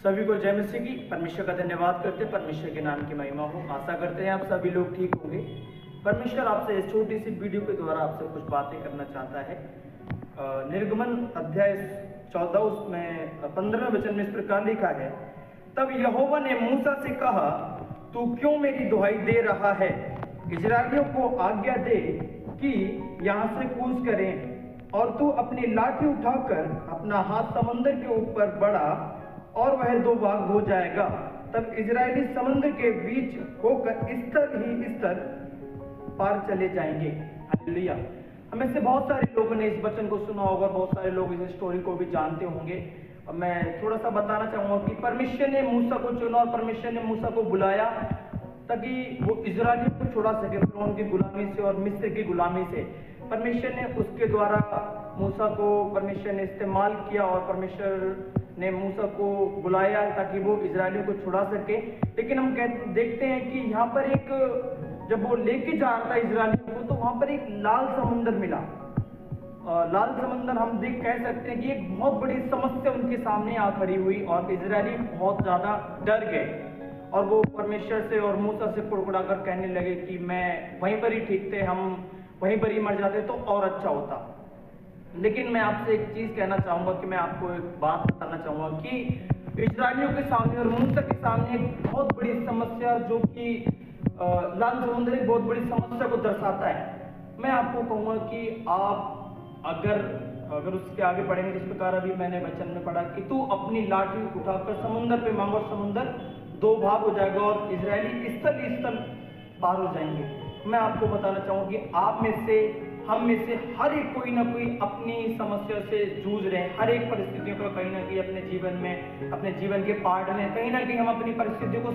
सभी को जय मसीह की। परमेश्वर का धन्यवाद करते हैं, परमेश्वर के नाम की महिमा हो। आशा करते हैं आप सभी लोग ठीक होंगे। परमेश्वर आपसे इस छोटी सी वीडियो के द्वारा आपसे कुछ बातें करना चाहता है। निर्गमन अध्याय 14 उसमें 15वें वचन में इस प्रकार लिखा है, तब यहोवा ने मूसा से कहा, तू क्यों मेरी दुहाई दे रहा है? इजराइलियों को आज्ञा दे कि यहाँ से कूच करें, और तू अपनी लाठी उठाकर अपना हाथ समंदर के ऊपर बढ़ा और वह दो भाग हो जाएगा। तब इजरायली समुद्र के बीच होकर इस तर पार चले जाएंगे। हालेलुया। हमें से बहुत सारे लोगों ने इस वचन को सुना होगा, बहुत सारे लोग इस स्टोरी को भी जानते होंगे। और मैं थोड़ा सा बताना चाहूंगा कि परमेश्वर ने मूसा को चुना और परमेश्वर ने मूसा को बुलाया ताकि वो इजरायलियों को छुड़ा सके फिरौन की गुलामी से और मिस्र की गुलामी से। परमेश्वर ने उसके द्वारा मूसा को परमेश्वर ने इस्तेमाल किया और परमेश्वर ने मूसा को बुलाया ताकि वो इजरायलियों को छुड़ा सके। लेकिन हम देखते हैं कि यहाँ पर एक, जब वो लेके जा रहा था इजरायलियों को, तो वहां पर एक लाल समुंदर मिला। लाल समुंदर हम कह सकते हैं कि एक बहुत बड़ी समस्या उनके सामने आ खड़ी हुई और इजरायली बहुत ज्यादा डर गए और वो परमेश्वर से और मूसा से कुड़कुड़ा कर कहने लगे कि मैं वहीं पर ही ठीक थे, हम वहीं पर ही मर जाते तो और अच्छा होता। लेकिन मैं आपसे एक चीज कहना चाहूंगा कि मैं आपको एक बात बताना चाहूंगा कि इजरायलियों के सामने और मूसा के सामने एक बहुत बड़ी समस्या, जो कि लाल समुद्र एक बहुत बड़ी समस्या को दर्शाता है। मैं आपको कहूंगा कि आप अगर उसके आगे पढ़ेंगे, जिस प्रकार अभी मैंने वचन में पढ़ा कि तू अपनी लाठी उठाकर समुद्र पे मांगो, समुद्र दो भाग हो जाएगा और इजरायली स्थल पार हो जाएंगे। मैं आपको बताना चाहूंगा कि आप में से, हम में से हर एक कोई ना कोई अपनी समस्या से जूझ रहे हैं। हर एक परिस्थितियों को कहीं ना कहीं अपने जीवन में, अपने जीवन के पार्ट में कहीं ना कहीं हम अपनी परिस्थितियों को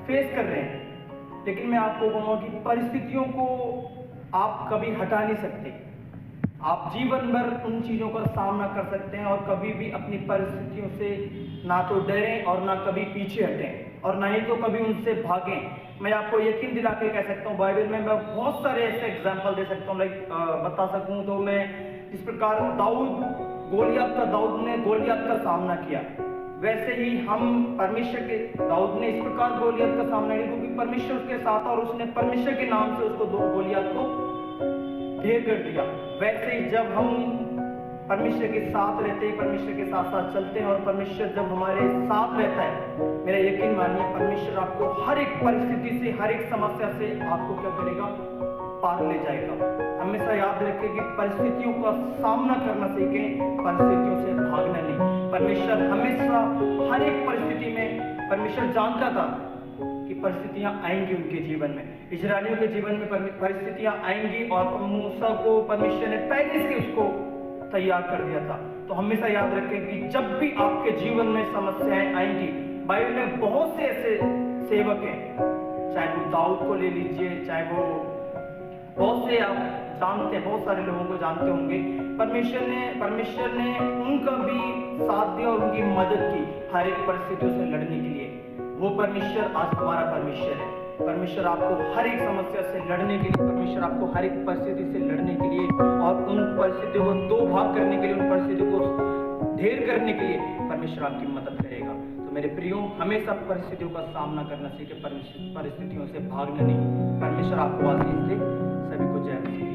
फेस कर रहे हैं। लेकिन मैं आपको कहूँगा कि परिस्थितियों को आप कभी हटा नहीं सकते। आप जीवन भर उन चीज़ों का सामना कर सकते हैं और कभी भी अपनी परिस्थितियों से ना तो डरें और ना कभी पीछे हटें और ना ही तो कभी उनसे भागें। मैं आपको यकीन दिला के कह सकता हूँ, बाइबल में मैं बहुत सारे ऐसे एग्जाम्पल दे सकता हूँ, बता सकूँ तो मैं, इस प्रकार दाऊद ने गोलियत का सामना किया, वैसे ही हम परमेश्वर के, दाऊद ने इस प्रकार गोलियत का सामना किया क्योंकि परमेश्वर उसके साथ और उसने परमेश्वर के नाम से उसको गोलियत को ढेर कर दिया। वैसे ही जब हम परमेश्वर के साथ रहते हैं, परमेश्वर के साथ साथ चलते हैं और परमेश्वर जब हमारे साथ रहता है, मेरा यकीन मानिए परमेश्वर आपको हर एक परिस्थिति से, हर एक समस्या से आपको क्या करेगा, पार ले जाएगा। हमेशा याद रखें कि परिस्थितियों का सामना करना सीखें, परिस्थितियों से भागना नहीं। परमेश्वर हमेशा हर एक परिस्थिति में, परमेश्वर जानता था कि परिस्थितियां आएंगी उनके जीवन में, इजरायलियों के जीवन में परिस्थितियां आएंगी और मूसा को परमेश्वर ने पहले से उसको तैयार कर दिया था। तो हमेशा याद रखें कि जब भी आपके जीवन में समस्याएं आएंगी, बाइबल में बहुत से ऐसे सेवक हैं, चाहे वो दाऊद को ले लीजिए, चाहे वो बहुत से आप जानते हैं, बहुत सारे लोगों को जानते होंगे, परमेश्वर ने उनका भी साथ दिया और उनकी मदद की हर एक परिस्थितियों से लड़ने के लिए। वो परमेश्वर आज हमारा परमेश्वर है। परमेश्वर आपको हर एक समस्या से लड़ने के लिए, परमेश्वर आपको हर एक परिस्थिति से लड़ने के लिए और उन परिस्थितियों को दो भाग करने के लिए, उन परिस्थितियों को ढेर करने के लिए परमेश्वर आपकी मदद करेगा। तो मेरे प्रियो, हमेशा परिस्थितियों का सामना करना सीखे, परिस्थितियों से भागना नहीं। परमेश्वर आपको आशीष दे। सभी को जय मसीह।